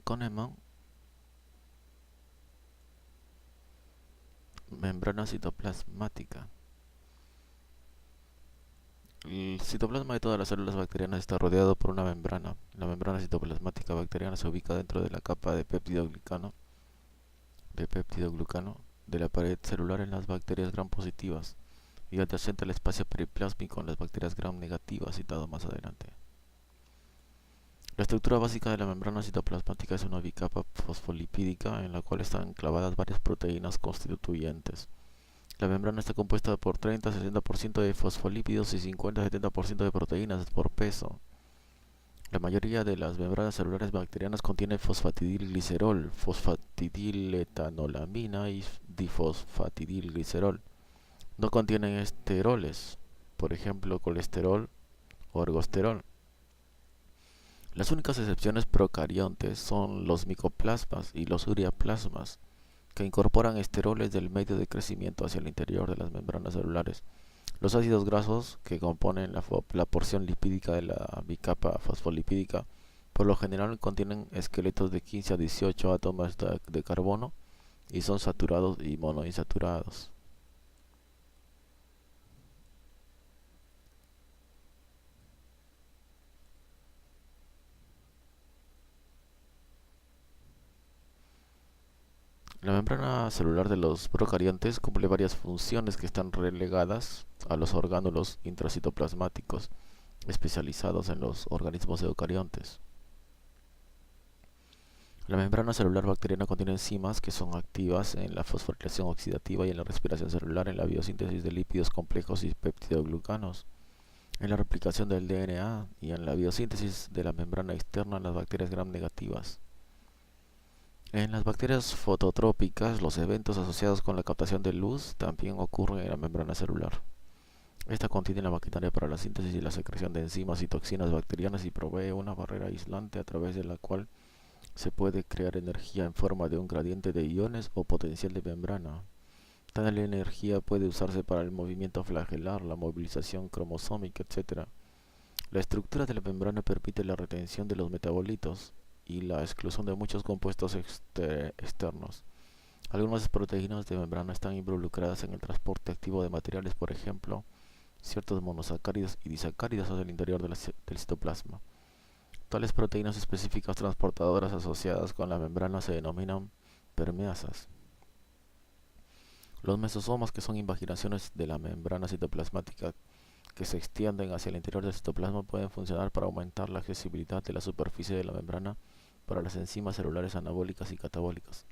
Kahneman, membrana citoplasmática. El citoplasma de todas las células bacterianas está rodeado por una membrana. La membrana citoplasmática bacteriana se ubica dentro de la capa de peptidoglucano de la pared celular en las bacterias gram positivas y adyacente al espacio periplásmico en las bacterias gram negativas, citado más adelante. La estructura básica de la membrana citoplasmática es una bicapa fosfolipídica en la cual están enclavadas varias proteínas constituyentes. La membrana está compuesta por 30-70% de fosfolípidos y 50-70% de proteínas por peso. La mayoría de las membranas celulares bacterianas contienen fosfatidilglicerol, fosfatidiletanolamina y difosfatidilglicerol. No contienen esteroles, por ejemplo colesterol o ergosterol. Las únicas excepciones procariontes son los micoplasmas y los ureaplasmas, que incorporan esteroles del medio de crecimiento hacia el interior de las membranas celulares. Los ácidos grasos, que componen la porción lipídica de la bicapa fosfolipídica, por lo general contienen esqueletos de 15 a 18 átomos de carbono y son saturados y monoinsaturados. La membrana celular de los procariontes cumple varias funciones que están relegadas a los orgánulos intracitoplasmáticos especializados en los organismos eucariontes. La membrana celular bacteriana contiene enzimas que son activas en la fosforilación oxidativa y en la respiración celular, en la biosíntesis de lípidos complejos y peptidoglucanos, en la replicación del DNA y en la biosíntesis de la membrana externa en las bacterias gram negativas. En las bacterias fototrópicas, los eventos asociados con la captación de luz también ocurren en la membrana celular. Esta contiene la maquinaria para la síntesis y la secreción de enzimas y toxinas bacterianas y provee una barrera aislante a través de la cual se puede crear energía en forma de un gradiente de iones o potencial de membrana. Tal energía puede usarse para el movimiento flagelar, la movilización cromosómica, etc. La estructura de la membrana permite la retención de los metabolitos y la exclusión de muchos compuestos externos. Algunas proteínas de membrana están involucradas en el transporte activo de materiales, por ejemplo, ciertos monosacáridos y disacáridos hacia el interior del citoplasma. Tales proteínas específicas transportadoras asociadas con la membrana se denominan permeasas. Los mesosomas, que son invaginaciones de la membrana citoplasmática que se extienden hacia el interior del citoplasma, pueden funcionar para aumentar la accesibilidad de la superficie de la membrana para las enzimas celulares anabólicas y catabólicas.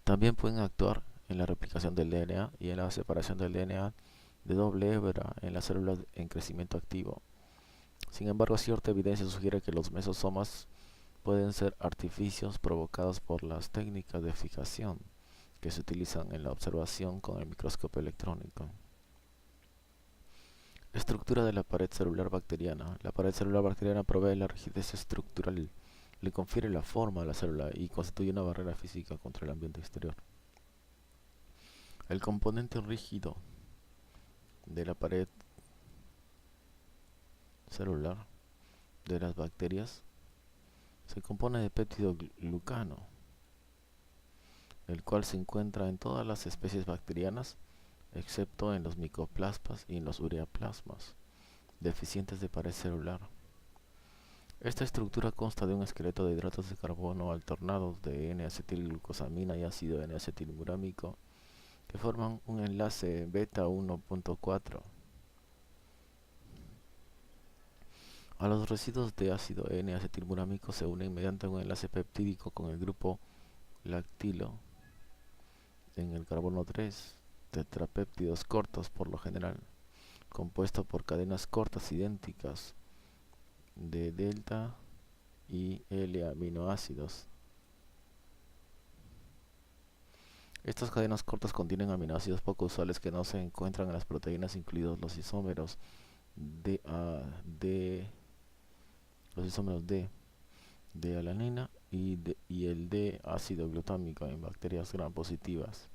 También pueden actuar en la replicación del DNA y en la separación del DNA de doble hebra en las células en crecimiento activo. Sin embargo, cierta evidencia sugiere que los mesosomas pueden ser artificios provocados por las técnicas de fijación que se utilizan en la observación con el microscopio electrónico. Estructura de la pared celular bacteriana. La pared celular bacteriana provee la rigidez estructural, le confiere la forma a la célula y constituye una barrera física contra el ambiente exterior. El componente rígido de la pared celular de las bacterias se compone de peptidoglucano, el cual se encuentra en todas las especies bacterianas, excepto en los micoplasmas y en los ureaplasmas, deficientes de pared celular. Esta estructura consta de un esqueleto de hidratos de carbono alternados de N-acetilglucosamina y ácido N-acetilmurámico que forman un enlace beta 1.4. A los residuos de ácido N-acetilmurámico se unen mediante un enlace peptídico con el grupo lactilo en el carbono 3, tetrapéptidos cortos por lo general, compuesto por cadenas cortas idénticas de delta y L aminoácidos. Estas cadenas cortas contienen aminoácidos poco usuales que no se encuentran en las proteínas, incluidos los isómeros de alanina y el D ácido glutámico en bacterias gram positivas,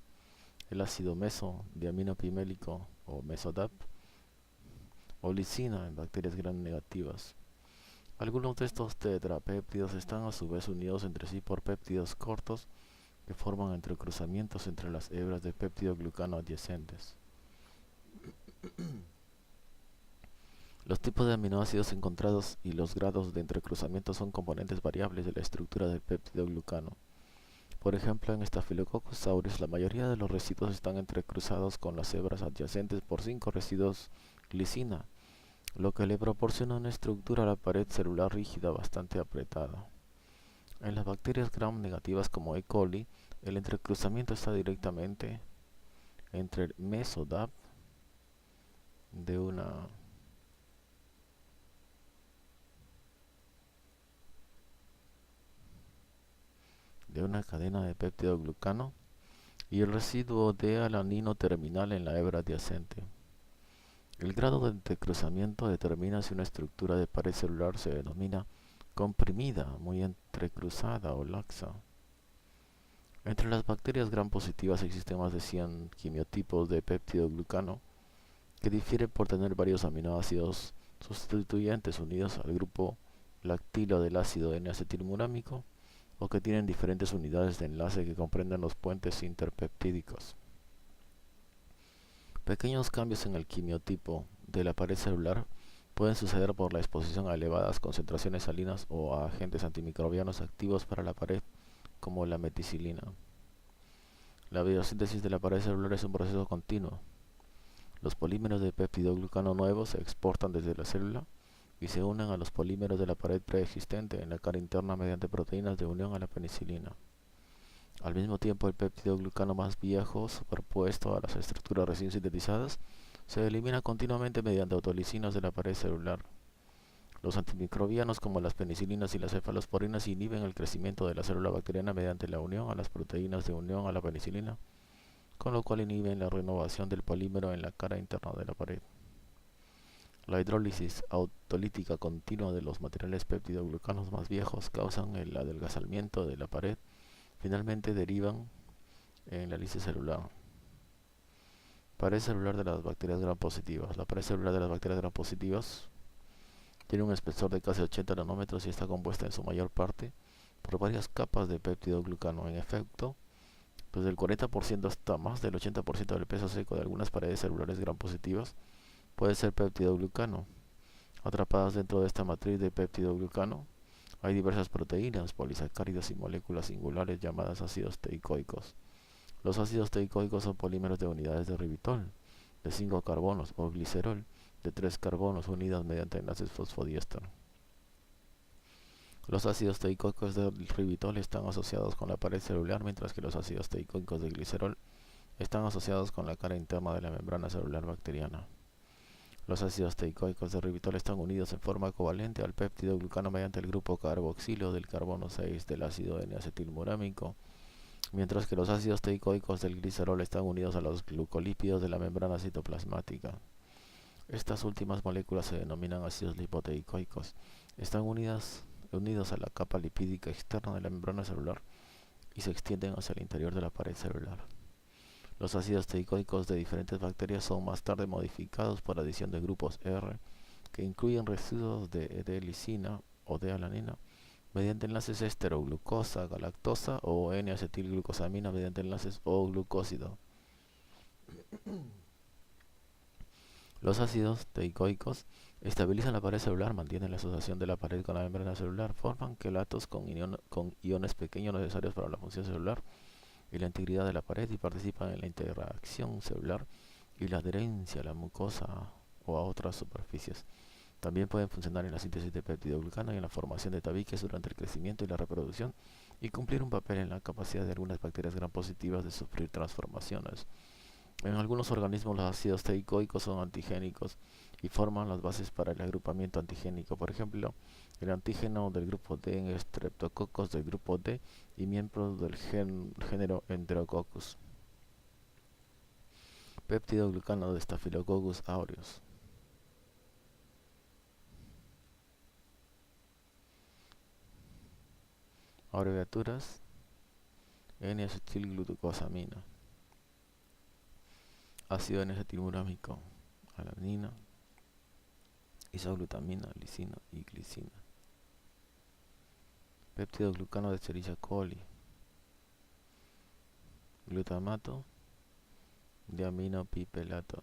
el ácido meso-diaminopimélico o mesodap o lisina en bacterias gram negativas. Algunos de estos tetrapéptidos están a su vez unidos entre sí por péptidos cortos que forman entrecruzamientos entre las hebras de péptido-glucano adyacentes. Los tipos de aminoácidos encontrados y los grados de entrecruzamiento son componentes variables de la estructura del péptido-glucano. Por ejemplo, en Staphylococcus aureus, la mayoría de los residuos están entrecruzados con las hebras adyacentes por 5 residuos glicina, lo que le proporciona una estructura a la pared celular rígida bastante apretada. En las bacterias gram negativas como E. coli, el entrecruzamiento está directamente entre el mesodap de una cadena de péptido-glucano y el residuo de alanino terminal en la hebra adyacente. El grado de entrecruzamiento determina si una estructura de pared celular se denomina comprimida, muy entrecruzada o laxa. Entre las bacterias gram positivas existen más de 100 quimiotipos de péptido-glucano que difieren por tener varios aminoácidos sustituyentes unidos al grupo lactilo del ácido N-acetilmurámico o que tienen diferentes unidades de enlace que comprenden los puentes interpeptídicos. Pequeños cambios en el quimiotipo de la pared celular pueden suceder por la exposición a elevadas concentraciones salinas o a agentes antimicrobianos activos para la pared, como la meticilina. La biosíntesis de la pared celular es un proceso continuo. Los polímeros de peptidoglucano nuevos se exportan desde la célula y se unen a los polímeros de la pared preexistente en la cara interna mediante proteínas de unión a la penicilina. Al mismo tiempo, el peptidoglucano más viejo, superpuesto a las estructuras recién sintetizadas, se elimina continuamente mediante autolisinas de la pared celular. Los antimicrobianos como las penicilinas y las cefalosporinas inhiben el crecimiento de la célula bacteriana mediante la unión a las proteínas de unión a la penicilina, con lo cual inhiben la renovación del polímero en la cara interna de la pared. La hidrólisis autolítica continua de los materiales peptidoglucanos más viejos causan el adelgazamiento de la pared. Finalmente derivan en la lisis celular. Pared celular de las bacterias gram positivas. La pared celular de las bacterias gram positivas tiene un espesor de casi 80 nanómetros y está compuesta en su mayor parte por varias capas de peptidoglucano. En efecto, desde el 40% hasta más del 80% del peso seco de algunas paredes celulares gram positivas puede ser peptidoglucano. Atrapadas dentro de esta matriz de peptidoglucano hay diversas proteínas, polisacáridos y moléculas singulares llamadas ácidos teicoicos. Los ácidos teicoicos son polímeros de unidades de ribitol, de 5 carbonos, o glicerol, de 3 carbonos unidas mediante enlaces fosfodiéster. Los ácidos teicoicos de ribitol están asociados con la pared celular, mientras que los ácidos teicoicos de glicerol están asociados con la cara interna de la membrana celular bacteriana. Los ácidos teicoicos de ribitol están unidos en forma covalente al peptidoglucano mediante el grupo carboxilo del carbono 6 del ácido N-acetilmurámico, mientras que los ácidos teicoicos del glicerol están unidos a los glucolípidos de la membrana citoplasmática. Estas últimas moléculas se denominan ácidos lipoteicoicos. Están unidos a la capa lipídica externa de la membrana celular y se extienden hacia el interior de la pared celular. Los ácidos teicoicos de diferentes bacterias son más tarde modificados por adición de grupos R que incluyen residuos de D-lisina o D-alanina mediante enlaces esteroglucosa, galactosa o N-acetilglucosamina mediante enlaces O-glucósido. Los ácidos teicoicos estabilizan la pared celular, mantienen la asociación de la pared con la membrana celular, forman quelatos con iones pequeños necesarios para la función celular y la integridad de la pared y participan en la interacción celular y la adherencia a la mucosa o a otras superficies. También pueden funcionar en la síntesis de peptidoglucano y en la formación de tabiques durante el crecimiento y la reproducción y cumplir un papel en la capacidad de algunas bacterias gram positivas de sufrir transformaciones. En algunos organismos los ácidos teicoicos son antigénicos y forman las bases para el agrupamiento antigénico. Por ejemplo, el antígeno del grupo D en Streptococcus del grupo D y miembros del género Enterococcus. Peptidoglucano de Staphylococcus aureus. Abreviaturas: N-acetilglucosamina, ácido N-acetilmurámico, alanina, isoglutamina, lisina y glicina. peptidoglucano de Escherichia coli, glutamato de aminopipelato,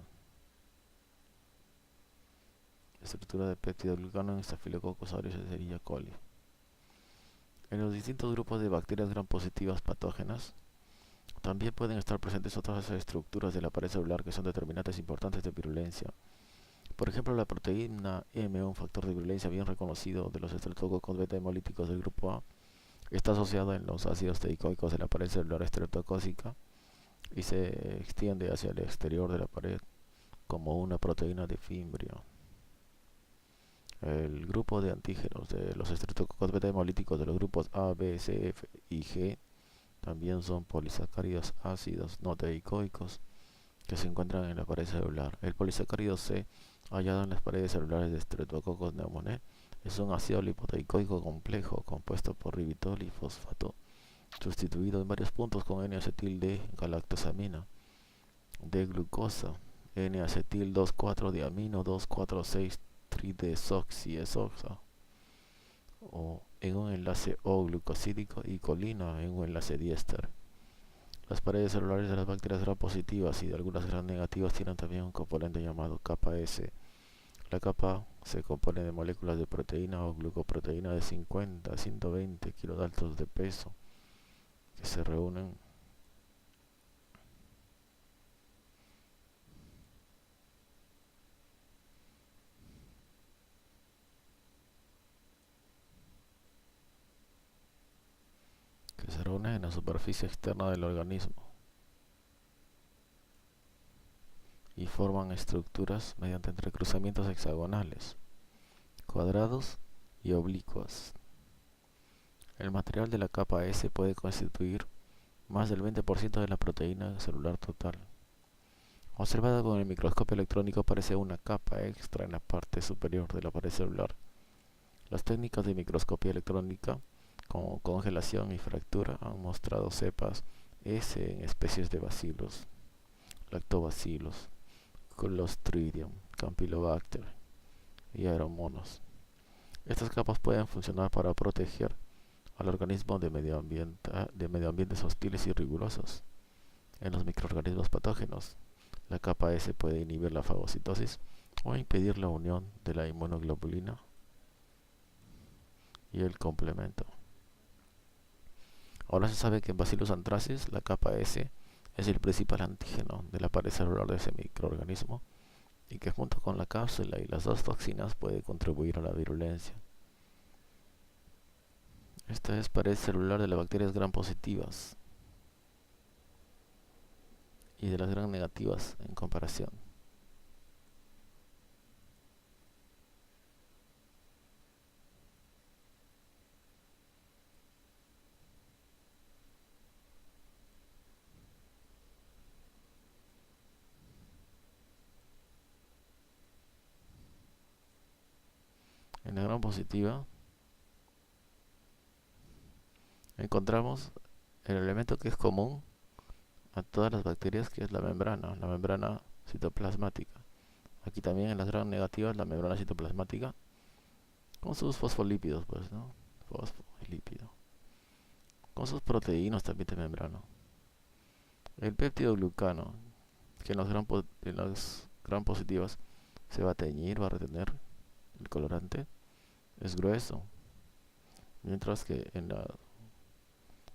estructura de peptidoglucano en Staphylococcus aureus Escherichia coli. En los distintos grupos de bacterias gram positivas patógenas, también pueden estar presentes otras estructuras de la pared celular que son determinantes importantes de virulencia. Por ejemplo, la proteína M, un factor de virulencia bien reconocido de los estreptococos beta hemolíticos del grupo A, está asociada en los ácidos teicoicos de la pared celular estreptocócica y se extiende hacia el exterior de la pared como una proteína de Fimbrio. El grupo de antígenos de los estreptococos beta hemolíticos de los grupos A, B, C, F y G también son polisacáridos ácidos no teicoicos que se encuentran en la pared celular. El polisacárido C, hallado en las paredes celulares de Streptococcus pneumoniae, es un ácido lipoteicoico complejo compuesto por ribitol y fosfato, sustituido en varios puntos con N-acetil de galactosamina, de glucosa, N-acetil 2,4-diamino 2,4,6-tridesoxiesoxa, o en un enlace O-glucosídico, y colina en un enlace diéster. Las paredes celulares de las bacterias gram positivas y de algunas gram negativas tienen también un componente llamado capa S. La capa se compone de moléculas de proteína o glucoproteína de 50 a 120 kilodaltons de peso que se reúnen en la superficie externa del organismo y forman estructuras mediante entrecruzamientos hexagonales, cuadrados y oblicuos. El material de la capa S puede constituir más del 20% de la proteína celular total. Observada con el microscopio electrónico aparece una capa extra en la parte superior de la pared celular. Las técnicas de microscopía electrónica, como congelación y fractura, han mostrado cepas S en especies de bacilos, lactobacillus, Clostridium, Campylobacter y Aeromonas. Estas capas pueden funcionar para proteger al organismo de medio ambientes hostiles y rigurosos. En los microorganismos patógenos, la capa S puede inhibir la fagocitosis o impedir la unión de la inmunoglobulina y el complemento. Ahora se sabe que en Bacillus anthracis la capa S es el principal antígeno de la pared celular de ese microorganismo y que junto con la cápsula y las dos toxinas puede contribuir a la virulencia. Esta es pared celular de las bacterias gram positivas y de las gram negativas en comparación. En la gram positiva encontramos el elemento que es común a todas las bacterias, que es la membrana citoplasmática. Aquí también en las gram negativas la membrana citoplasmática con sus fosfolípidos, pues, ¿no? Fosfolípido. Con sus proteínas también de membrana. El peptidoglucano, que en las gram positivas se va a teñir, va a retener el colorante, es grueso. Mientras que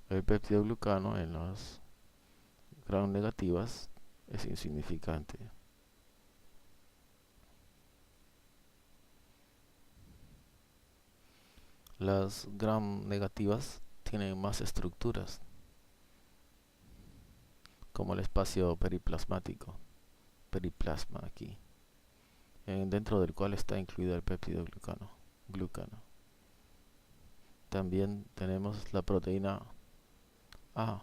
el peptidoglucano en las gram negativas es insignificante. Las gram negativas tienen más estructuras, como el espacio periplasmático, periplasma aquí, dentro del cual está incluido el peptidoglucano. También tenemos la proteína A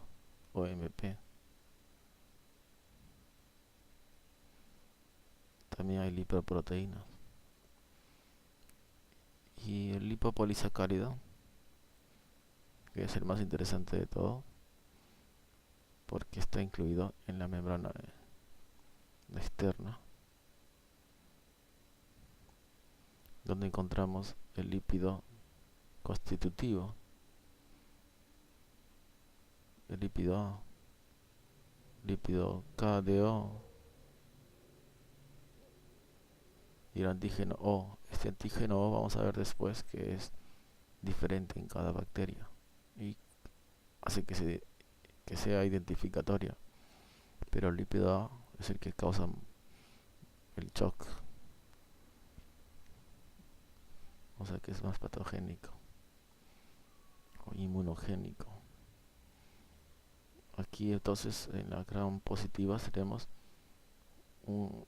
o MP. También hay lipoproteínas. Y el lipopolisacárido, que es el más interesante de todo, porque está incluido en la membrana externa, donde encontramos el lípido constitutivo el lípido A, lípido KDO y el antígeno O. Este antígeno O vamos a ver después que es diferente en cada bacteria y hace que sea identificatoria, pero el lípido A es el que causa el shock, o sea que es más patogénico o inmunogénico. Aquí entonces en la gram positiva tenemos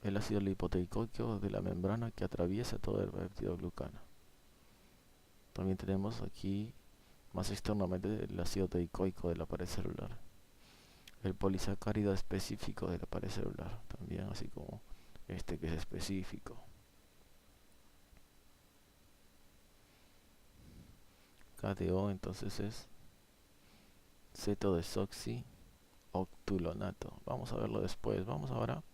el ácido lipoteicoico de la membrana que atraviesa todo el peptidoglucano. También tenemos aquí más externamente el ácido teicoico de la pared celular, el polisacárido específico de la pared celular, también así como este que es específico. KDO entonces es cetodesoxioctulonato. Vamos a verlo después. Vamos ahora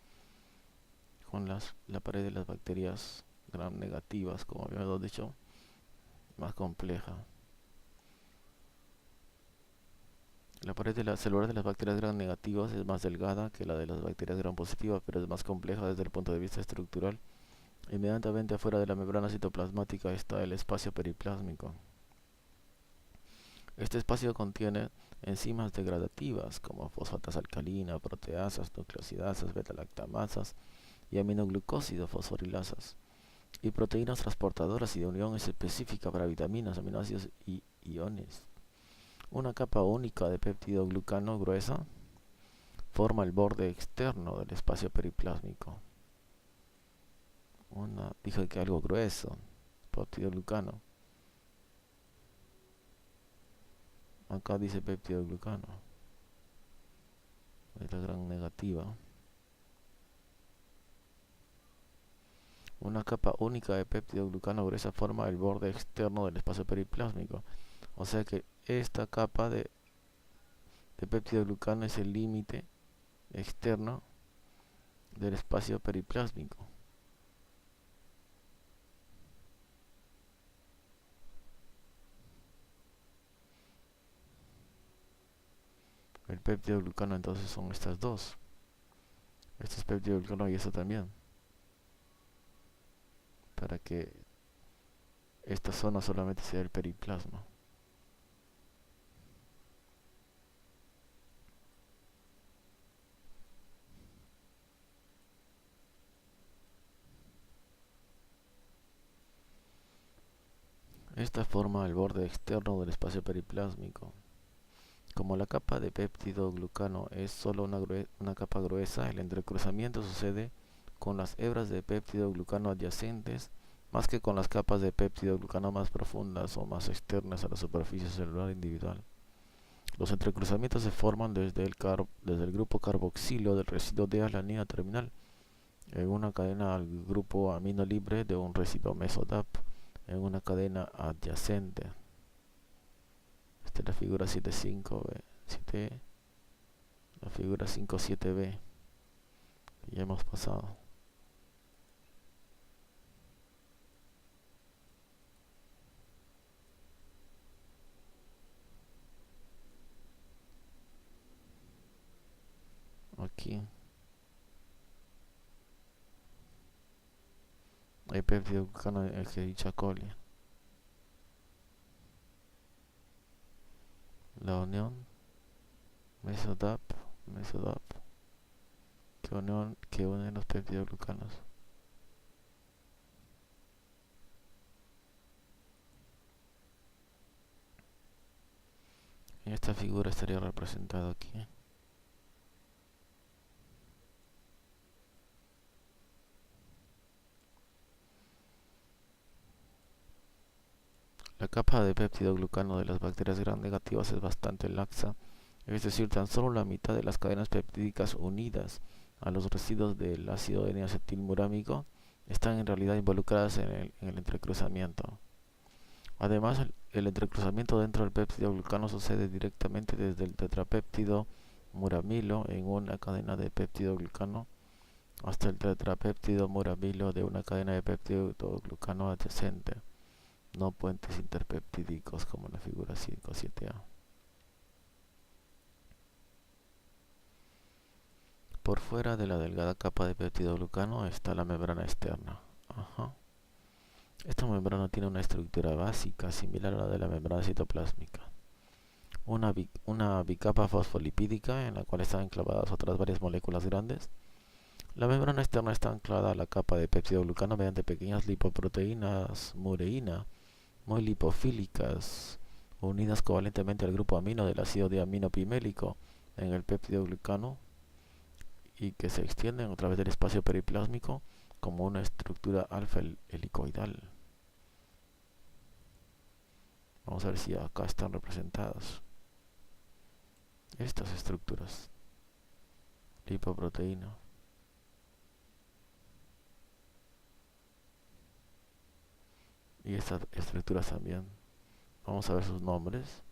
con la pared de las bacterias gram negativas, como habíamos dicho, más compleja. La pared de la celular de las bacterias gram negativas es más delgada que la de las bacterias gram positivas, pero es más compleja desde el punto de vista estructural. Inmediatamente afuera de la membrana citoplasmática está el espacio periplásmico. Este espacio contiene enzimas degradativas como fosfatas alcalina, proteasas, nucleosidasas, beta-lactamasas y aminoglucósidos fosforilasas, y proteínas transportadoras y de unión específica para vitaminas, aminoácidos y iones. Una capa única de peptidoglucano gruesa forma el borde externo del espacio periplásmico. Dije que algo grueso, peptidoglucano. Acá dice peptidoglucano. Es la gran negativa. Una capa única de peptidoglucano gruesa forma el borde externo del espacio periplásmico. O sea que esta capa de peptidoglucano es el límite externo del espacio periplásmico. El peptidoglucano entonces son estas dos. Este es peptidoglucano y esto también. Para que esta zona solamente sea el periplasma. Esta forma el borde externo del espacio periplásmico. Como la capa de peptidoglucano es solo una capa gruesa, el entrecruzamiento sucede con las hebras de peptidoglucano adyacentes más que con las capas de peptidoglucano más profundas o más externas a la superficie celular individual. Los entrecruzamientos se forman desde el grupo carboxilo del residuo de alanina terminal en una cadena al grupo amino libre de un residuo mesodap en una cadena adyacente. Esta es la figura 7.5b, la figura 5.7b que ya hemos pasado. Aquí hay peptidoglucano en Escherichia coli. La unión mesodap que une los peptidoglucanos. En esta figura estaría representado aquí. La capa de peptidoglucano de las bacterias gram negativas es bastante laxa, es decir, tan solo la mitad de las cadenas peptídicas unidas a los residuos del ácido N-acetilmurámico están en realidad involucradas en el entrecruzamiento. Además, el entrecruzamiento dentro del peptidoglucano sucede directamente desde el tetrapéptido muramilo en una cadena de peptidoglucano hasta el tetrapéptido muramilo de una cadena de peptidoglucano adyacente, no puentes interpeptídicos como en la figura 5.7a. Por fuera de la delgada capa de peptidoglucano está la membrana externa. Esta membrana tiene una estructura básica similar a la de la membrana citoplásmica. Una bicapa fosfolipídica en la cual están enclavadas otras varias moléculas grandes. La membrana externa está anclada a la capa de peptidoglucano mediante pequeñas lipoproteínas mureína muy lipofílicas unidas covalentemente al grupo amino del ácido diaminopimélico en el peptidoglucano y que se extienden a través del espacio periplásmico como una estructura alfa helicoidal. Vamos a ver si acá están representadas estas estructuras. Lipoproteína. Y estas estructuras también. Vamos a ver sus nombres.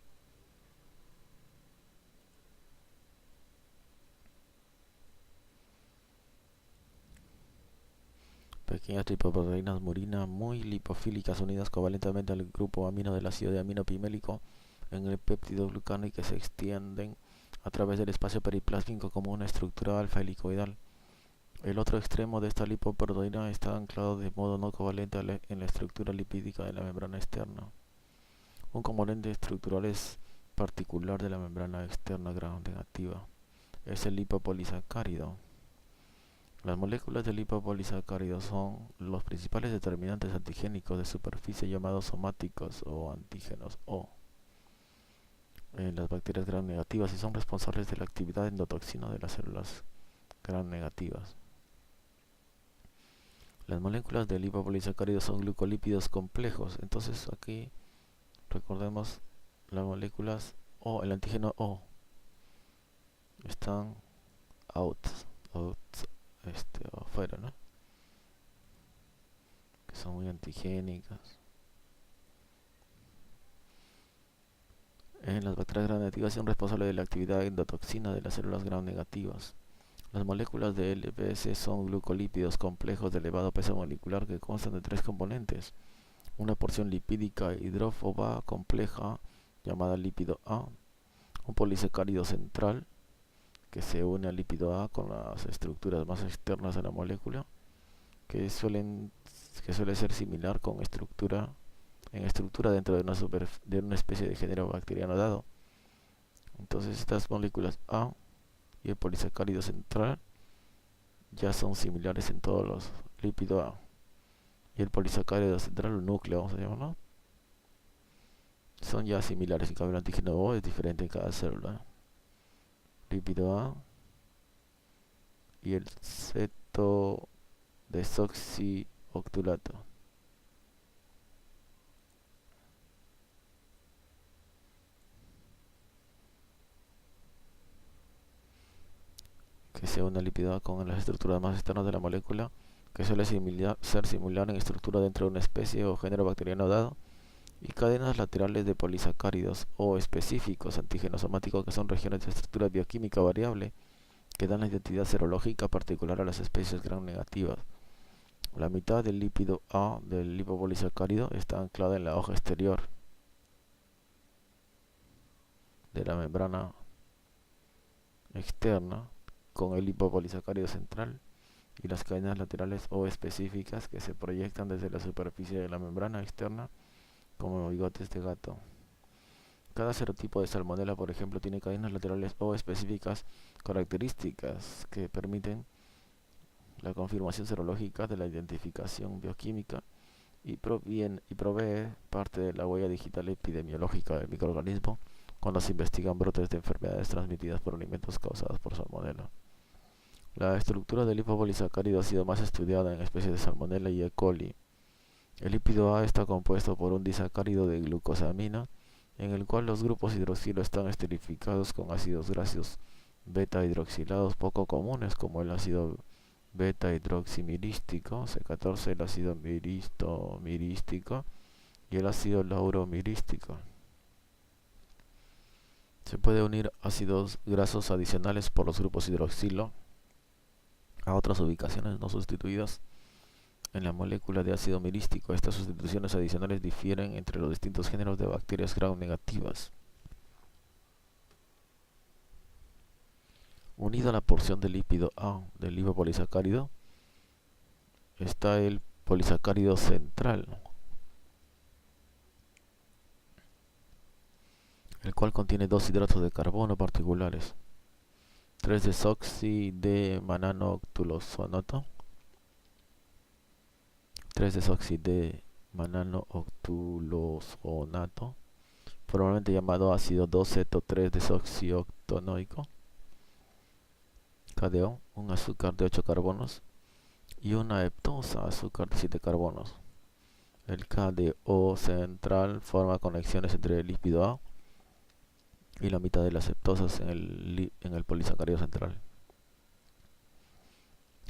Pequeñas lipoproteínas murina muy lipofílicas unidas covalentemente al grupo amino del ácido diaminopimélico en el peptidoglucano y que se extienden a través del espacio periplásmico como una estructura alfa helicoidal. El otro extremo de esta lipoproteína está anclado de modo no covalente en la estructura lipídica de la membrana externa. Un componente estructural es particular de la membrana externa gram negativa. Es el lipopolisacárido. Las moléculas de lipopolisacárido son los principales determinantes antigénicos de superficie llamados somáticos o antígenos O en las bacterias gram negativas y son responsables de la actividad endotoxina de las células gram negativas. Las moléculas de lipopolisacáridos son glucolípidos complejos. Entonces aquí recordemos las moléculas O, el antígeno O están afuera, ¿no? Que son muy antigénicas. En las bacterias gram negativas son responsables de la actividad endotoxina de las células gram negativas. Las moléculas de LPS son glucolípidos complejos de elevado peso molecular que constan de 3 componentes. Una porción lipídica hidrófoba compleja llamada lípido A, un polisacárido central que se une al lípido A con las estructuras más externas de la molécula, que suele ser similar en estructura dentro de una especie de género bacteriano dado. Entonces estas moléculas A y el polisacárido central ya son similares en todos los lípido A. Y el polisacárido central, el núcleo, vamos a llamarlo, son ya similares. En cambio el antígeno O es diferente en cada célula. Lípido A y el cetodesoxioctulato. Que se une al lípido A con las estructuras más externas de la molécula, que suele ser similar en estructura dentro de una especie o género bacteriano dado, y cadenas laterales de polisacáridos o específicos antígenos somáticos que son regiones de estructura bioquímica variable que dan la identidad serológica particular a las especies gram negativas. La mitad del lípido A del lipopolisacárido está anclada en la hoja exterior de la membrana externa con el lipopolisacárido central y las cadenas laterales o específicas que se proyectan desde la superficie de la membrana externa como bigotes de gato. Cada serotipo de salmonela, por ejemplo, tiene cadenas laterales o específicas características que permiten la confirmación serológica de la identificación bioquímica y provee parte de la huella digital epidemiológica del microorganismo cuando se investigan brotes de enfermedades transmitidas por alimentos causados por salmonela. La estructura del lipopolisacárido ha sido más estudiada en especies de salmonela y E. coli. El lípido A está compuesto por un disacárido de glucosamina, en el cual los grupos hidroxilo están esterificados con ácidos grasos beta hidroxilados poco comunes como el ácido beta hidroximirístico, C14, el ácido mirístico y el ácido lauromirístico. Se puede unir ácidos grasos adicionales por los grupos hidroxilo a otras ubicaciones no sustituidas en la molécula de ácido mirístico. Estas sustituciones adicionales difieren entre los distintos géneros de bacterias gram negativas. Unido a la porción del lípido A del lipopolisacárido está el polisacárido central, el cual contiene dos hidratos de carbono particulares, 3-desoxi-D-mananooctulosonato, 3-desoxi-D-mananooctulosonato, formalmente llamado ácido 2-ceto-3-desoxioctanoico, KDO, un azúcar de 8 carbonos, y una heptosa, azúcar de 7 carbonos. El KDO central forma conexiones entre el lípido A y la mitad de las heptosas en el polisacárido central.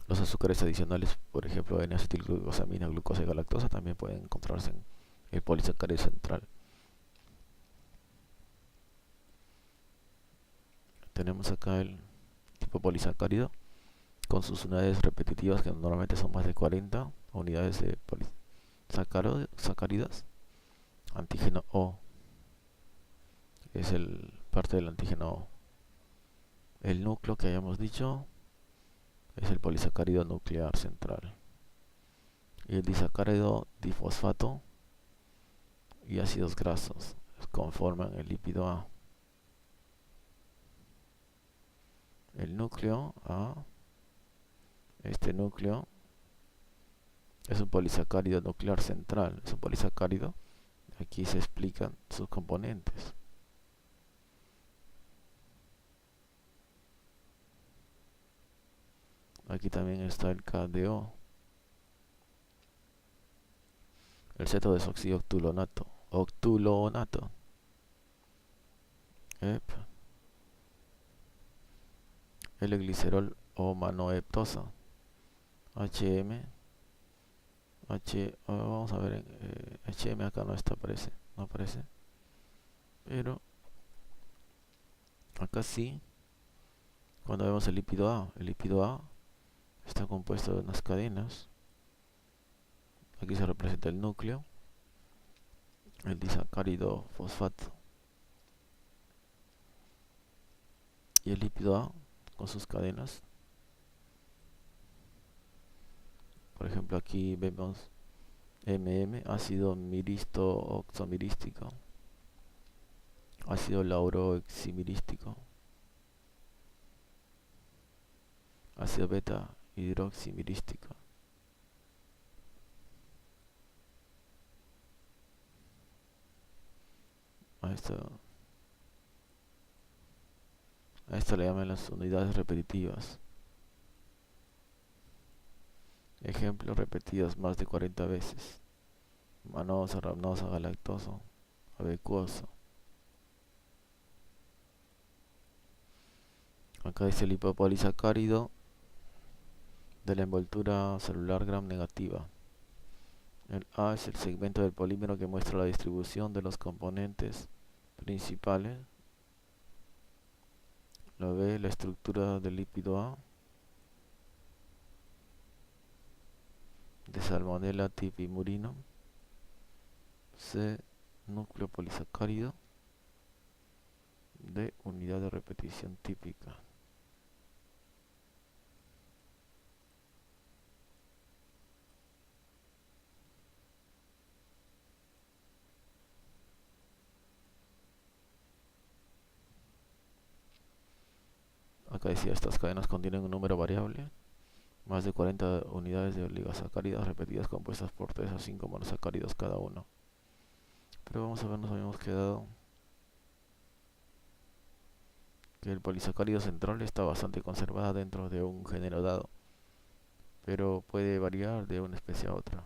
Los azúcares adicionales, por ejemplo N-acetilglucosamina, glucosa y galactosa, también pueden encontrarse en el polisacárido central. Tenemos acá el tipo polisacárido con sus unidades repetitivas, que normalmente son más de 40 unidades de polisacáridas. Antígeno O es parte del antígeno O. El núcleo que hayamos dicho es el polisacárido nuclear central. Y el disacárido difosfato y ácidos grasos conforman el lípido A. El núcleo A, este núcleo, es un polisacárido nuclear central. Es un polisacárido. Aquí se explican sus componentes. Aquí también está el KDO, el ceto-desoxioctulonato, octulonato, L-glicerol o manoheptosa, HM, vamos a ver, HM acá no aparece, pero acá sí. Cuando vemos el lípido A está compuesto de unas cadenas. Aquí se representa el núcleo, el disacárido fosfato y el lípido A con sus cadenas. Por ejemplo, aquí vemos ácido miristo oxomirístico, ácido lauroheximirístico, ácido beta hidroximirístico. A esto le llaman las unidades repetitivas. Ejemplos repetidos más de 40 veces: manosa, rhamnosa, galactoso, abecuoso. Acá dice el lipopolisacárido de la envoltura celular gram negativa. El A es el segmento del polímero que muestra la distribución de los componentes principales. La B, la estructura del lípido A, de Salmonella typhimurino. C, núcleo polisacárido de unidad de repetición típica. Acá decía, estas cadenas contienen un número variable, más de 40 unidades de oligosacáridas repetidas compuestas por 3 a 5 monosacáridos cada uno. Pero vamos a ver, nos habíamos quedado que el polisacárido central está bastante conservada dentro de un género dado, pero puede variar de una especie a otra.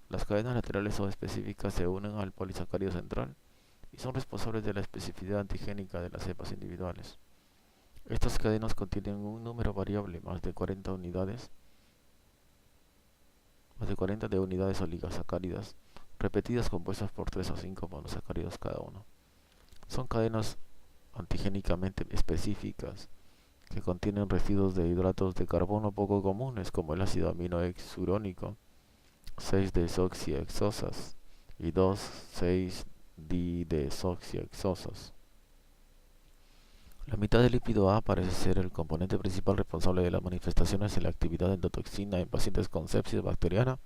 Las cadenas laterales o específicas se unen al polisacárido central y son responsables de la especificidad antigénica de las cepas individuales. Estas cadenas contienen un número variable, más de 40 de unidades oligosacáridas repetidas compuestas por 3 a 5 monosacáridos cada uno. Son cadenas antigénicamente específicas que contienen residuos de hidratos de carbono poco comunes, como el ácido aminohexurónico, 6-desoxihexosas y 2,6-didesoxihexosas. La mitad del lípido A parece ser el componente principal responsable de las manifestaciones de la actividad endotoxina en pacientes con sepsis bacteriana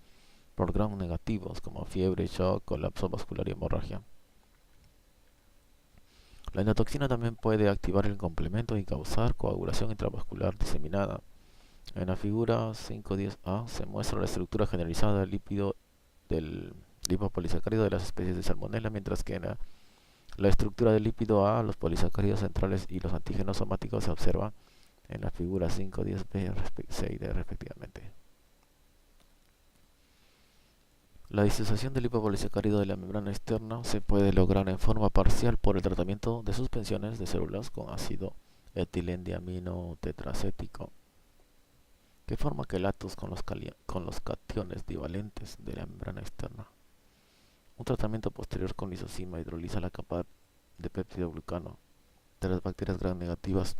por gram negativos, como fiebre, shock, colapso vascular y hemorragia. La endotoxina también puede activar el complemento y causar coagulación intravascular diseminada. En la figura 5.10a se muestra la estructura generalizada del lípido del lipopolisacárido de las especies de Salmonella, mientras que en la estructura del lípido A, los polisacáridos centrales y los antígenos somáticos se observan en la figura 5.10b, 6d respectivamente. La disociación del lipopolisacárido de la membrana externa se puede lograr en forma parcial por el tratamiento de suspensiones de células con ácido etilendiamino tetracético, que forma quelatos con los cationes divalentes de la membrana externa. Un tratamiento posterior con lisozima hidroliza la capa de péptidoglucano de las bacterias gram negativas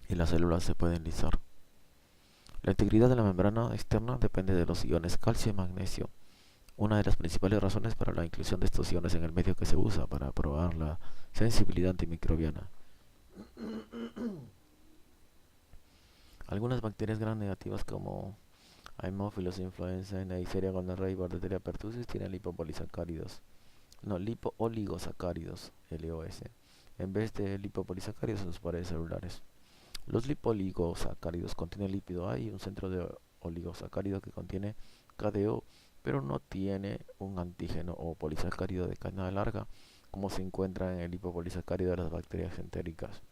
y las células se pueden lisar. La integridad de la membrana externa depende de los iones calcio y magnesio, una de las principales razones para la inclusión de estos iones en el medio que se usa para probar la sensibilidad antimicrobiana. Algunas bacterias gram negativas como Haemophilus influenzae, Neisseria gonorrhoeae y Bordetella pertussis tienen lipooligosacáridos, LOS, en vez de lipopolisacáridos en sus paredes celulares. Los lipoligosacáridos contienen lípido A y un centro de oligosacárido que contiene KDO, pero no tiene un antígeno o polisacárido de cadena larga, como se encuentra en el lipopolisacárido de las bacterias entéricas.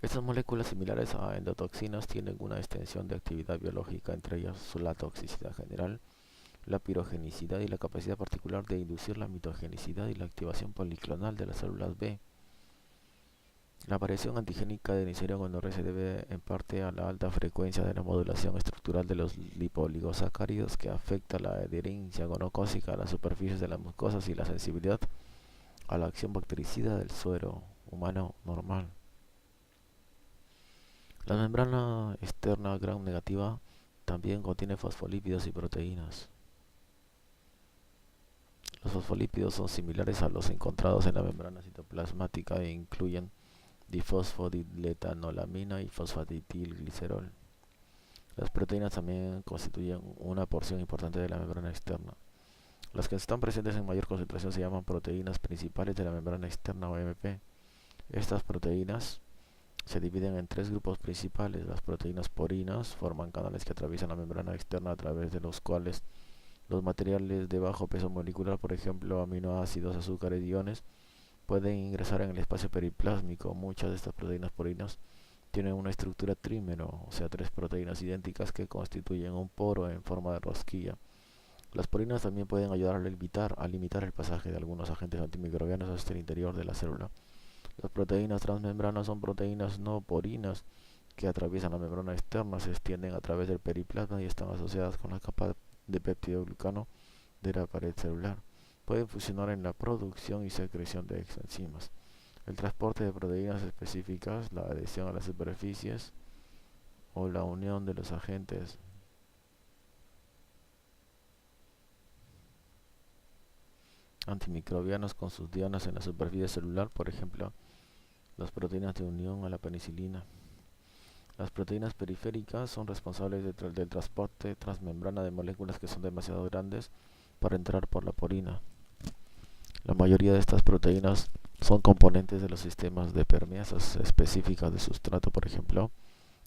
Estas moléculas similares a endotoxinas tienen una extensión de actividad biológica, entre ellas la toxicidad general, la pirogenicidad y la capacidad particular de inducir la mitogenicidad y la activación policlonal de las células B. La variación antigénica de Neisseria gonorrhoeae se debe en parte a la alta frecuencia de la modulación estructural de los lipoligosacáridos que afecta la adherencia gonocócica a las superficies de las mucosas y la sensibilidad a la acción bactericida del suero humano normal. La membrana externa gram negativa también contiene fosfolípidos y proteínas. Los fosfolípidos son similares a los encontrados en la membrana citoplasmática e incluyen difosfodiletanolamina y fosfatiditilglicerol. Las proteínas también constituyen una porción importante de la membrana externa. Las que están presentes en mayor concentración se llaman proteínas principales de la membrana externa o MP. Estas proteínas se dividen en tres grupos principales. Las proteínas porinas forman canales que atraviesan la membrana externa a través de los cuales los materiales de bajo peso molecular, por ejemplo aminoácidos, azúcares y iones, pueden ingresar en el espacio periplásmico. Muchas de estas proteínas porinas tienen una estructura trímero, o sea, tres proteínas idénticas que constituyen un poro en forma de rosquilla. Las porinas también pueden ayudar a limitar el pasaje de algunos agentes antimicrobianos hasta el interior de la célula. Las proteínas transmembranas son proteínas no porinas que atraviesan la membrana externa, se extienden a través del periplasma y están asociadas con la capa de peptidoglucano de la pared celular. Pueden funcionar en la producción y secreción de exoenzimas, el transporte de proteínas específicas, la adhesión a las superficies o la unión de los agentes antimicrobianos con sus dianas en la superficie celular, por ejemplo, las proteínas de unión a la penicilina. Las proteínas periféricas son responsables del transporte transmembrana de moléculas que son demasiado grandes para entrar por la porina. La mayoría de estas proteínas son componentes de los sistemas de permeasas específicas de sustrato, por ejemplo,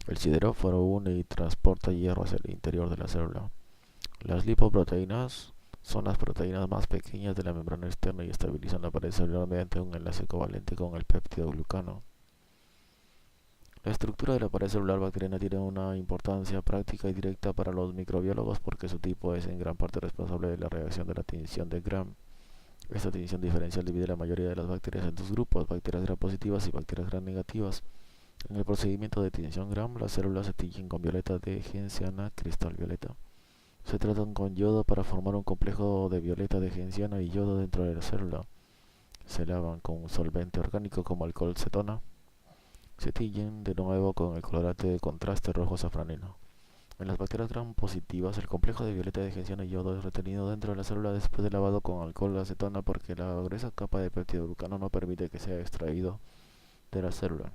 el sideróforo une y transporta hierro hacia el interior de la célula. Las lipoproteínas son las proteínas más pequeñas de la membrana externa y estabilizan la pared celular mediante un enlace covalente con el peptidoglucano. La estructura de la pared celular bacteriana tiene una importancia práctica y directa para los microbiólogos porque su tipo es en gran parte responsable de la reacción de la tinción de Gram. Esta tinción diferencial divide la mayoría de las bacterias en dos grupos, bacterias gram positivas y bacterias gram negativas. En el procedimiento de tinción Gram, las células se tiñen con violeta de genciana cristal violeta. Se tratan con yodo para formar un complejo de violeta de genciana y yodo dentro de la célula. Se lavan con un solvente orgánico como alcohol cetona. Se tiñen de nuevo con el colorante de contraste rojo safranino. En las bacterias gram positivas, el complejo de violeta de genciano y yodo es retenido dentro de la célula después de lavado con alcohol o acetona porque la gruesa capa de peptidoglucano no permite que sea extraído de la célula.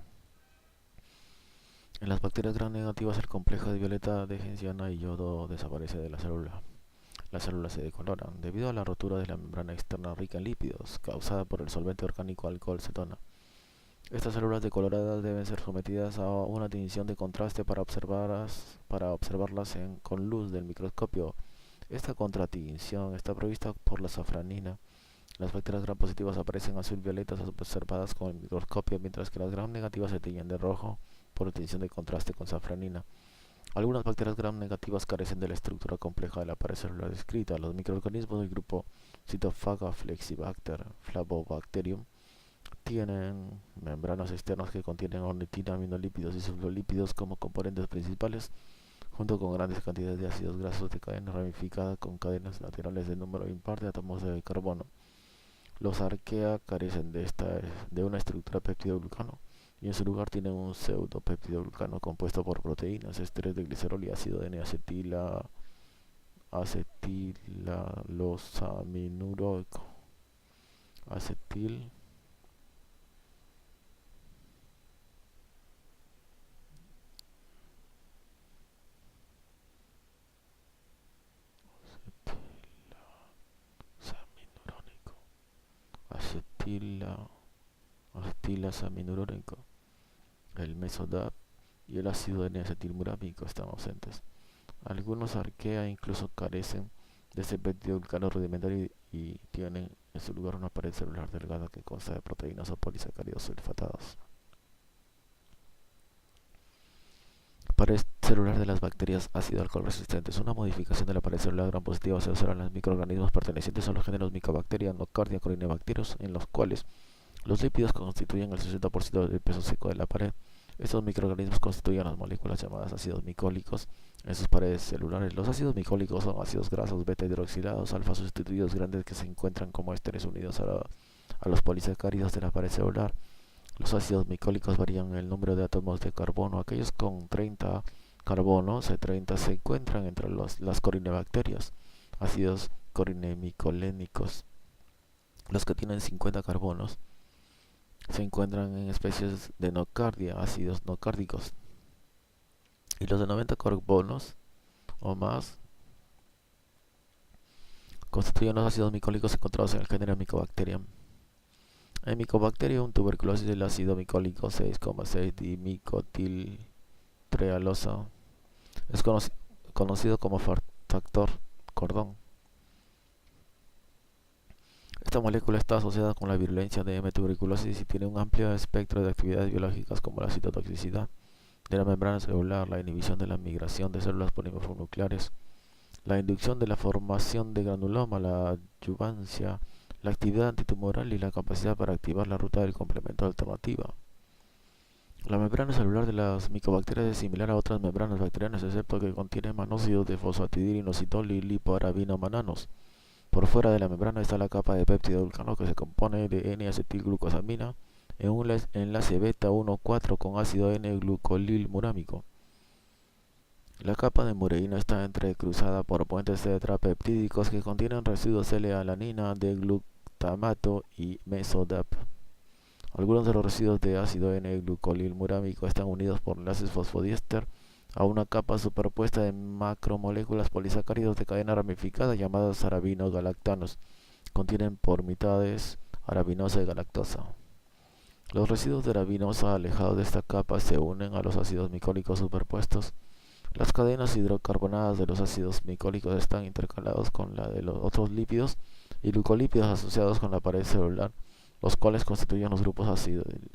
En las bacterias gram negativas, el complejo de violeta de genciana y yodo desaparece de la célula. Las células se decoloran debido a la rotura de la membrana externa rica en lípidos, causada por el solvente orgánico alcohol-cetona. Estas células decoloradas deben ser sometidas a una tinción de contraste para observarlas con luz del microscopio. Esta contratinción está provista por la safranina. Las bacterias gram positivas aparecen azul-violetas observadas con el microscopio, mientras que las gram negativas se tiñen de rojo por tinción de contraste con safranina. Algunas bacterias gram negativas carecen de la estructura compleja de la pared celular descrita. Los microorganismos del grupo Cytophaga flexibacter Flavobacterium tienen membranas externas que contienen ornitina, aminolípidos y sulfolípidos como componentes principales, junto con grandes cantidades de ácidos grasos de cadena ramificada con cadenas laterales de número impar de átomos de carbono. Los arquea carecen de una estructura peptidoglucano y en su lugar tienen un pseudopeptidoglucano compuesto por proteínas, esteres de glicerol y ácido N-acetilaminúrico. Acetil acetilaminúrico. El mesodap y el ácido N-acetilmurámico están ausentes. Algunos arquea incluso carecen de este peptidoglucano rudimentario y tienen en su lugar una pared celular delgada que consta de proteínas o polisacáridos sulfatados. Pared celular de las bacterias ácido-alcohol resistentes. Una modificación de la pared celular gram positiva se observa en los microorganismos pertenecientes a los géneros Mycobacteria, Nocardia, Corynebacterius, en los cuales los lípidos constituyen el 60% del peso seco de la pared. Estos microorganismos constituyen las moléculas llamadas ácidos micólicos en sus paredes celulares. Los ácidos micólicos son ácidos grasos beta hidroxilados alfa sustituidos grandes que se encuentran como ésteres unidos a los polisacáridos de la pared celular. Los ácidos micólicos varían en el número de átomos de carbono. Aquellos con 30 carbono, C30, se encuentran entre las corinebacterias, ácidos corinemicolénicos. Los que tienen 50 carbonos se encuentran en especies de nocardia, ácidos nocárdicos. Y los de 90 carbonos o más constituyen los ácidos micólicos encontrados en el género Mycobacterium. En Mycobacterium tuberculosis, el ácido micólico 6,6-dimicotiltrealosa es conocido como factor cordón. Esta molécula está asociada con la virulencia de M. tuberculosis y tiene un amplio espectro de actividades biológicas como la citotoxicidad de la membrana celular, la inhibición de la migración de células polimorfonucleares, la inducción de la formación de granuloma, la adyuvancia, la actividad antitumoral y la capacidad para activar la ruta del complemento alternativa. La membrana celular de las micobacterias es similar a otras membranas bacterianas, excepto que contiene monócidos de fosfatidilinositol y lipoarabinomananos. Por fuera de la membrana está la capa de peptidoglucano que se compone de N-acetilglucosamina en un enlace beta 1,4 con ácido N-glucolilmurámico. La capa de mureína está entrecruzada por puentes tetrapeptídicos que contienen residuos L-alanina de glutamato y mesodap. Algunos de los residuos de ácido N-glucolilmurámico están unidos por enlaces fosfodiéster a una capa superpuesta de macromoléculas polisacáridos de cadena ramificada llamadas arabinogalactanos. Contienen pormitades arabinosa y galactosa. Los residuos de arabinosa alejados de esta capa se unen a los ácidos micólicos superpuestos. Las cadenas hidrocarbonadas de los ácidos micólicos están intercalados con la de los otros lípidos y glucolípidos asociados con la pared celular, los cuales constituyen los grupos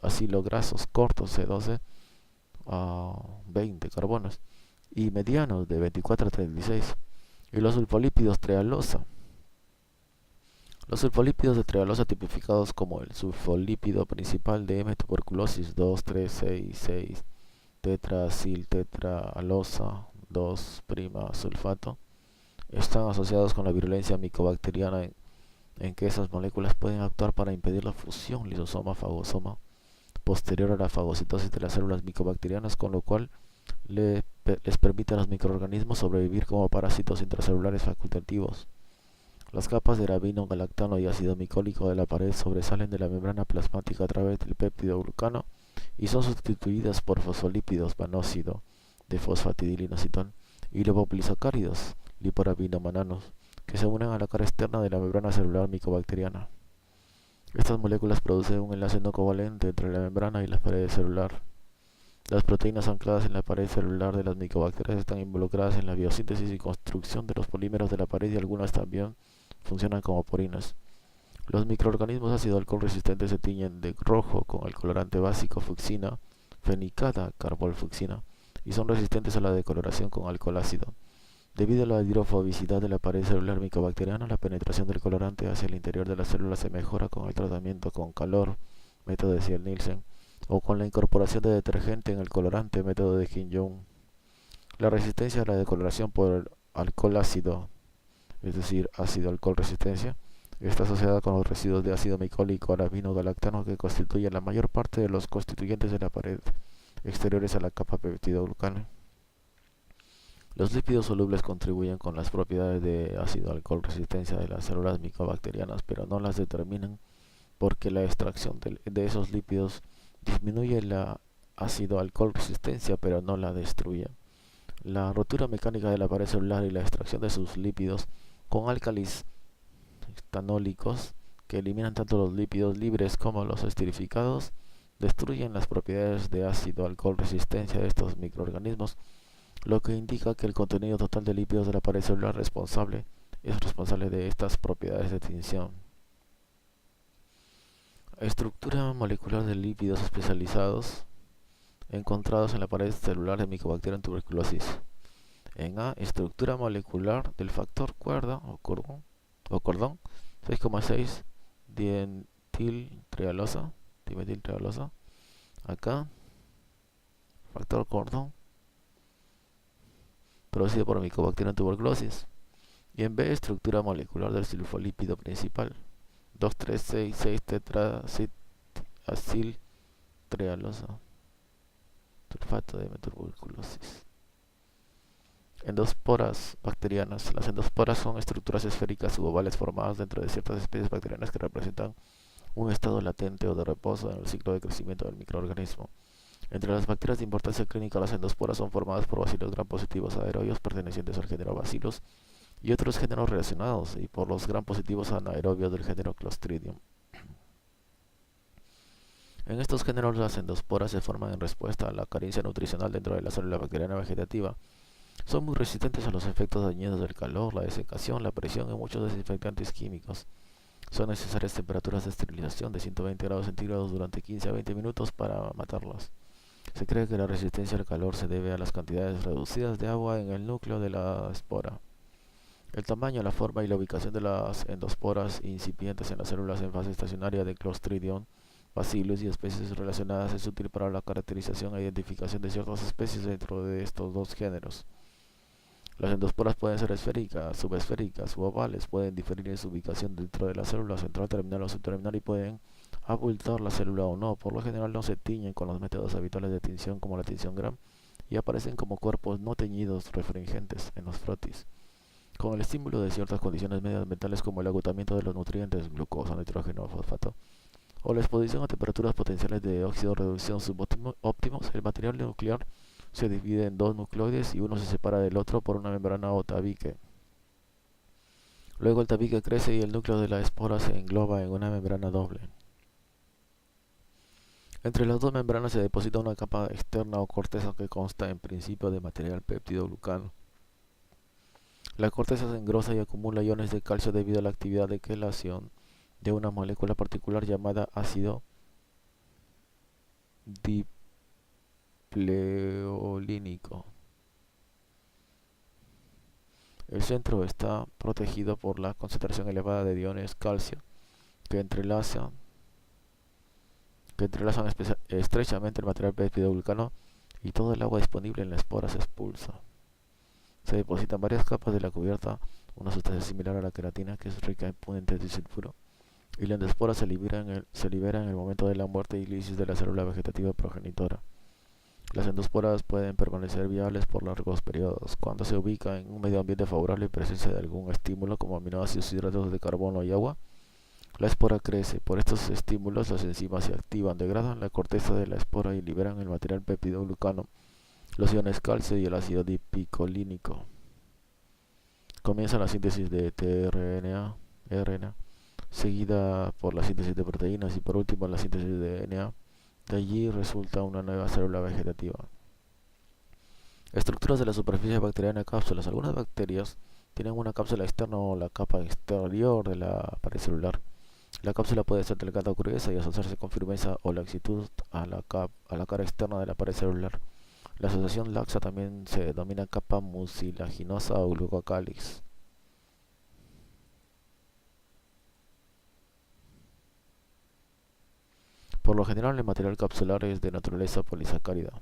acilograsos cortos C12 a 20 carbonos y medianos de 24 a 36, y los sulfolípidos trealosa. Los sulfolípidos de trealosa tipificados como el sulfolípido principal de M. tuberculosis 2, 3, 6, 6 tetraciltetralosa 2' sulfato están asociados con la virulencia micobacteriana en que esas moléculas pueden actuar para impedir la fusión lisosoma-fagosoma posterior a la fagocitosis de las células micobacterianas, con lo cual le les permite a los microorganismos sobrevivir como parásitos intracelulares facultativos. Las capas de rabino, galactano y ácido micólico de la pared sobresalen de la membrana plasmática a través del péptido glucano y son sustituidas por fosfolípidos vanócido de fosfatidilinositol y lipopolisacáridos liporabinomananos que se unen a la cara externa de la membrana celular micobacteriana. Estas moléculas producen un enlace no covalente entre la membrana y la pared celular. Las proteínas ancladas en la pared celular de las micobacterias están involucradas en la biosíntesis y construcción de los polímeros de la pared y algunas también funcionan como porinas. Los microorganismos ácido alcohol resistentes se tiñen de rojo con el colorante básico fucsina, fenicada carbolfucsina, y son resistentes a la decoloración con alcohol ácido. Debido a la hidrofobicidad de la pared celular micobacteriana, la penetración del colorante hacia el interior de la célula se mejora con el tratamiento con calor, método de Ciel-Nielsen, o con la incorporación de detergente en el colorante, método de Kim-Young. La resistencia a la decoloración por alcohol ácido, es decir, ácido alcohol resistencia, está asociada con los residuos de ácido micólico, arabino, galactano que constituyen la mayor parte de los constituyentes de la pared exteriores a la capa peptidoglucano. Los lípidos solubles contribuyen con las propiedades de ácido alcohol resistencia de las células micobacterianas, pero no las determinan porque la extracción de esos lípidos disminuye la ácido alcohol resistencia, pero no la destruye. La rotura mecánica de la pared celular y la extracción de sus lípidos con álcalis etanólicos que eliminan tanto los lípidos libres como los esterificados destruyen las propiedades de ácido alcohol resistencia de estos microorganismos, lo que indica que el contenido total de lípidos de la pared celular es responsable de estas propiedades de tinción. Estructura molecular de lípidos especializados encontrados en la pared celular de Mycobacterium tuberculosis. En A, estructura molecular del factor cuerda o cordón 6,6 dimetiltrialosa. Acá, factor cordón producido por Mycobacterium tuberculosis. Y en B, estructura molecular del sulfolípido principal 2366 tetracilaciltrialosa, sulfato de tuberculosis. Endosporas bacterianas. Las endosporas son estructuras esféricas subovales formadas dentro de ciertas especies bacterianas que representan un estado latente o de reposo en el ciclo de crecimiento del microorganismo. Entre las bacterias de importancia clínica, las endosporas son formadas por bacilos gram positivos aerobios pertenecientes al género Bacillus y otros géneros relacionados, y por los gram positivos anaerobios del género Clostridium. En estos géneros, las endosporas se forman en respuesta a la carencia nutricional dentro de la célula bacteriana vegetativa. Son muy resistentes a los efectos dañinos del calor, la desecación, la presión y muchos desinfectantes químicos. Son necesarias temperaturas de esterilización de 120 grados centígrados durante 15 a 20 minutos para matarlas. Se cree que la resistencia al calor se debe a las cantidades reducidas de agua en el núcleo de la espora. El tamaño, la forma y la ubicación de las endosporas incipientes en las células en fase estacionaria de Clostridium, Bacillus y especies relacionadas es útil para la caracterización e identificación de ciertas especies dentro de estos dos géneros. Las endosporas pueden ser esféricas, subesféricas u ovales, pueden diferir en su ubicación dentro de la célula central, terminal o subterminal y pueden abultar la célula o no. Por lo general no se tiñen con los métodos habituales de tinción como la tinción Gram y aparecen como cuerpos no teñidos refringentes en los frotis. Con el estímulo de ciertas condiciones medioambientales como el agotamiento de los nutrientes, glucosa, nitrógeno o fosfato, o la exposición a temperaturas potenciales de óxido reducción subóptimos, el material nuclear se divide en dos nucleoides y uno se separa del otro por una membrana o tabique. Luego el tabique crece y el núcleo de la espora se engloba en una membrana doble. Entre las dos membranas se deposita una capa externa o corteza que consta en principio de material peptidoglucano. La corteza se engrosa y acumula iones de calcio debido a la actividad de quelación de una molécula particular llamada ácido dipleolínico. El centro está protegido por la concentración elevada de iones calcio que entrelazan estrechamente el material peptidoglucano y todo el agua disponible en la espora se expulsa. Se depositan varias capas de la cubierta, una sustancia similar a la queratina que es rica en puentes disulfuro, y la endespora se libera en el momento de la muerte y lisis de la célula vegetativa progenitora. Las endosporas pueden permanecer viables por largos periodos. Cuando se ubica en un medio ambiente favorable y presencia de algún estímulo como aminoácidos, hidratos de carbono y agua, la espora crece. Por estos estímulos, las enzimas se activan, degradan la corteza de la espora y liberan el material peptidoglucano, los iones calcio y el ácido dipicolínico. Comienza la síntesis de tRNA, RNA, seguida por la síntesis de proteínas y por último la síntesis de DNA. De allí resulta una nueva célula vegetativa. Estructuras de la superficie bacteriana de cápsulas. Algunas bacterias tienen una cápsula externa o la capa exterior de la pared celular. La cápsula puede ser delgada o gruesa y asociarse con firmeza o laxitud a la cara externa de la pared celular. La asociación laxa también se denomina capa mucilaginosa o glucocálix. Por lo general, el material capsular es de naturaleza polisacárida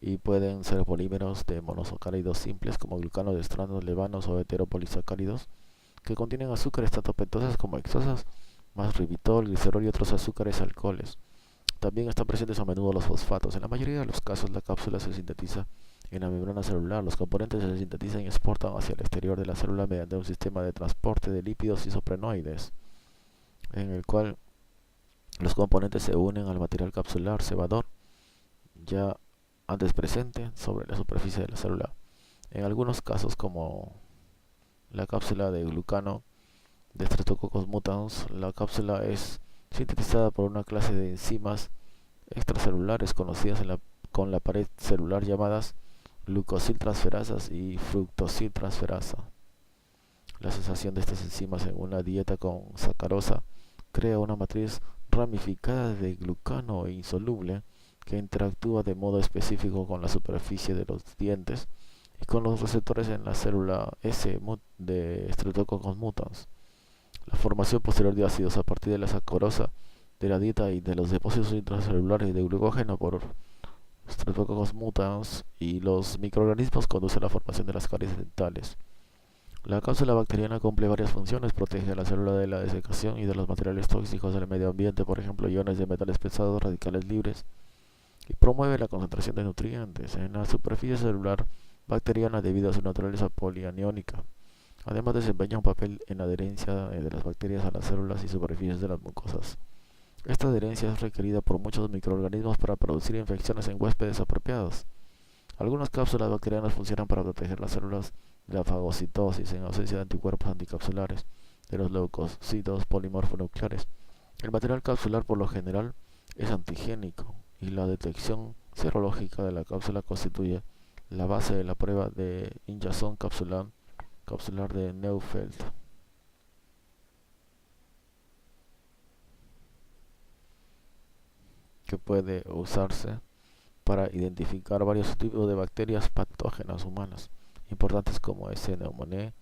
y pueden ser polímeros de monosacáridos simples como glucano, dextranos, levanos o heteropolisacáridos que contienen azúcares tanto pentosas como hexosas, más ribitol, glicerol y otros azúcares alcoholes. También están presentes a menudo los fosfatos. En la mayoría de los casos, la cápsula se sintetiza en la membrana celular. Los componentes se sintetizan y exportan hacia el exterior de la célula mediante un sistema de transporte de lípidos isoprenoides, en el cual los componentes se unen al material capsular cebador ya antes presente sobre la superficie de la célula. En algunos casos, como la cápsula de glucano de Streptococcus mutans, la cápsula es sintetizada por una clase de enzimas extracelulares conocidas con la pared celular llamadas glucosiltransferasas y fructosiltransferasa. La asociación de estas enzimas en una dieta con sacarosa crea una matriz ramificada de glucano e insoluble que interactúa de modo específico con la superficie de los dientes y con los receptores en la célula S de Streptococcus mutans. La formación posterior de ácidos a partir de la sacarosa de la dieta y de los depósitos intracelulares de glucógeno por Streptococcus mutans y los microorganismos conduce a la formación de las caries dentales. La cápsula bacteriana cumple varias funciones: protege a la célula de la desecación y de los materiales tóxicos del medio ambiente, por ejemplo iones de metales pesados, radicales libres, y promueve la concentración de nutrientes en la superficie celular bacteriana debido a su naturaleza polianiónica. Además desempeña un papel en la adherencia de las bacterias a las células y superficies de las mucosas. Esta adherencia es requerida por muchos microorganismos para producir infecciones en huéspedes apropiados. Algunas cápsulas bacterianas funcionan para proteger las células de la fagocitosis en ausencia de anticuerpos anticapsulares de los leucocitos polimorfonucleares. El material capsular por lo general es antigénico y la detección serológica de la cápsula constituye la base de la prueba de hinchazón capsular de Neufeld, que puede usarse para identificar varios tipos de bacterias patógenas humanas, importantes como S. pneumoniae,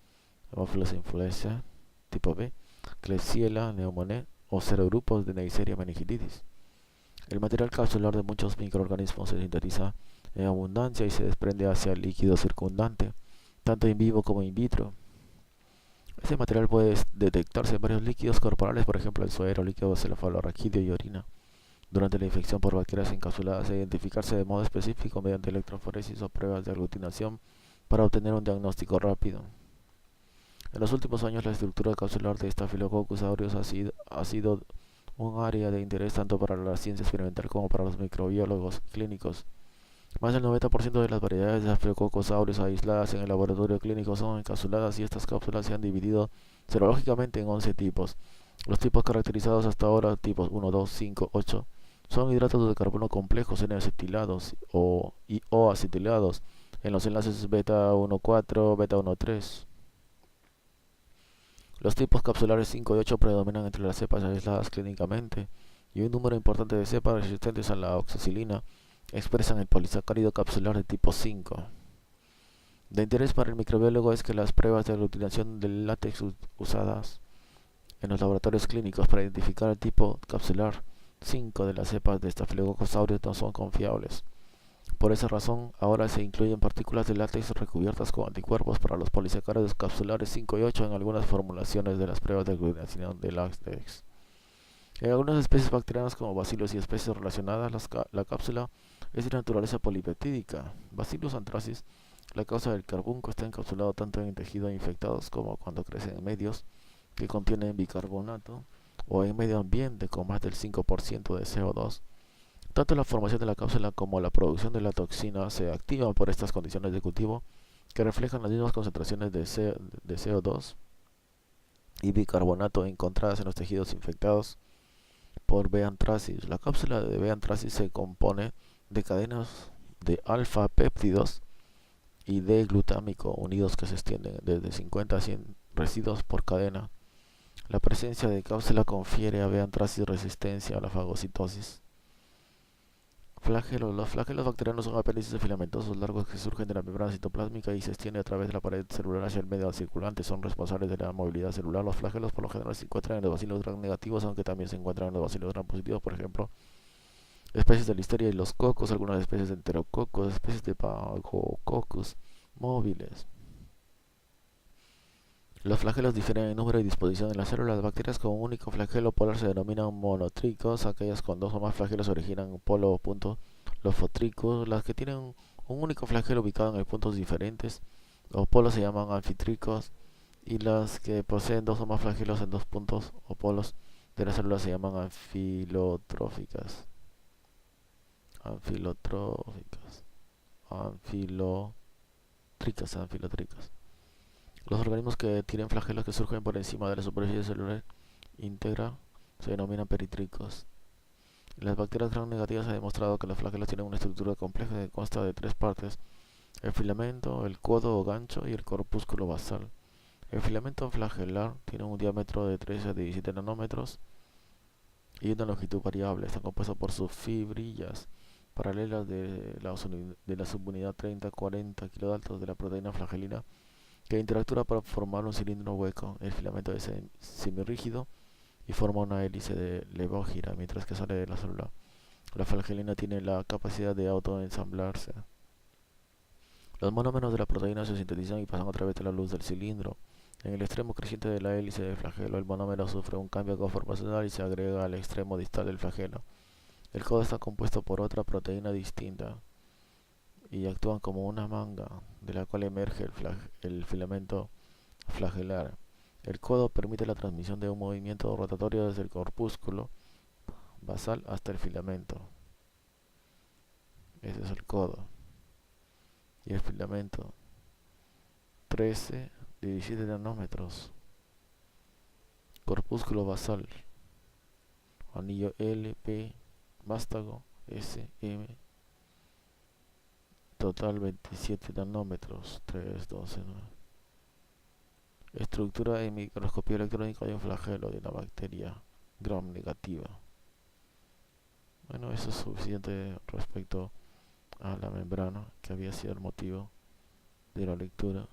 Haemophilus influenzae tipo B, Klebsiella pneumoniae o serogrupos de Neisseria meningitidis. El material capsular de muchos microorganismos se sintetiza en abundancia y se desprende hacia el líquido circundante, tanto in vivo como in vitro. Este material puede detectarse en varios líquidos corporales, por ejemplo el suero, líquido cefalorraquídeo y orina. Durante la infección por bacterias encapsuladas, e identificarse de modo específico mediante electroforesis o pruebas de aglutinación para obtener un diagnóstico rápido. En los últimos años, la estructura capsular de Staphylococcus aureus ha sido un área de interés tanto para la ciencia experimental como para los microbiólogos clínicos. Más del 90% de las variedades de Staphylococcus aureus aisladas en el laboratorio clínico son encapsuladas y estas cápsulas se han dividido serológicamente en 11 tipos. Los tipos caracterizados hasta ahora, tipos 1, 2, 5, 8, son hidratos de carbono complejos N-acetilados o acetilados en los enlaces beta 1,4, beta 1,3. Los tipos capsulares 5 y 8 predominan entre las cepas aisladas clínicamente, y un número importante de cepas resistentes a la oxacilina expresan el polisacárido capsular de tipo 5. De interés para el microbiólogo es que las pruebas de aglutinación del látex usadas en los laboratorios clínicos para identificar el tipo capsular 5 de las cepas de Staphylococcus aureus no son confiables. Por esa razón, ahora se incluyen partículas de látex recubiertas con anticuerpos para los polisacáridos capsulares 5 y 8 en algunas formulaciones de las pruebas de aglutinación de látex. En algunas especies bacterianas como bacilos y especies relacionadas, la cápsula Es de naturaleza polipeptídica. Bacillus anthracis, la causa del carbunco, está encapsulado tanto en tejidos infectados como cuando crece en medios que contienen bicarbonato o en medio ambiente con más del 5% de CO2. Tanto la formación de la cápsula como la producción de la toxina se activan por estas condiciones de cultivo que reflejan las mismas concentraciones de CO2 y bicarbonato encontradas en los tejidos infectados por B. anthracis. La cápsula de B. anthracis se compone de cadenas de alfa-péptidos y D-glutámico unidos que se extienden desde 50 a 100 residuos por cadena. La presencia de cápsula confiere a B. anthracis resistencia a la fagocitosis. Flagelos. Los flagelos bacterianos son apéndices filamentosos largos que surgen de la membrana citoplásmica y se extienden a través de la pared celular hacia el medio circulante. Son responsables de la movilidad celular. Los flagelos por lo general se encuentran en los bacilos gram negativos, aunque también se encuentran en los bacilos gram positivos. Por ejemplo, especies de listeria y los cocos, algunas especies de enterococos, especies de Pagococcus móviles. Los flagelos difieren en número y disposición en las células. Las bacterias con un único flagelo polar se denominan monotricos. Aquellas con dos o más flagelos originan polo o punto lofotricos. Las que tienen un único flagelo ubicado en puntos diferentes o polos se llaman anfitricos. Y las que poseen dos o más flagelos en dos puntos o polos de las células se llaman anfilotróficas. Anfilotróficas. Anfilotricas. Los organismos que tienen flagelos que surgen por encima de la superficie celular íntegra se denominan peritricos. En las bacterias gram negativas se ha demostrado que los flagelos tienen una estructura compleja que consta de tres partes: el filamento, el codo o gancho y el corpúsculo basal. El filamento flagelar tiene un diámetro de 13 a 17 nanómetros y una longitud variable. Está compuesto por subfibrillas paralelas de la subunidad 30-40 kilodaltos de la proteína flagelina que interactúa para formar un cilindro hueco. El filamento es semirrígido y forma una hélice de levógira mientras que sale de la célula. La flagelina tiene la capacidad de autoensamblarse. Los monómeros de la proteína se sintetizan y pasan a través de la luz del cilindro. En el extremo creciente de la hélice del flagelo, el monómero sufre un cambio conformacional y se agrega al extremo distal del flagelo. El codo está compuesto por otra proteína distinta y actúan como una manga de la cual emerge el filamento flagelar. El codo permite la transmisión de un movimiento rotatorio desde el corpúsculo basal hasta el filamento. Ese es el codo. Y el filamento, 13 de 17 nanómetros. Corpúsculo basal, anillo L, P, vástago, S, M, total 27 nanómetros, 3, 12, 9. Estructura en microscopía electrónica de un flagelo de una bacteria gram negativa. Bueno, eso es suficiente respecto a la membrana, que había sido el motivo de la lectura.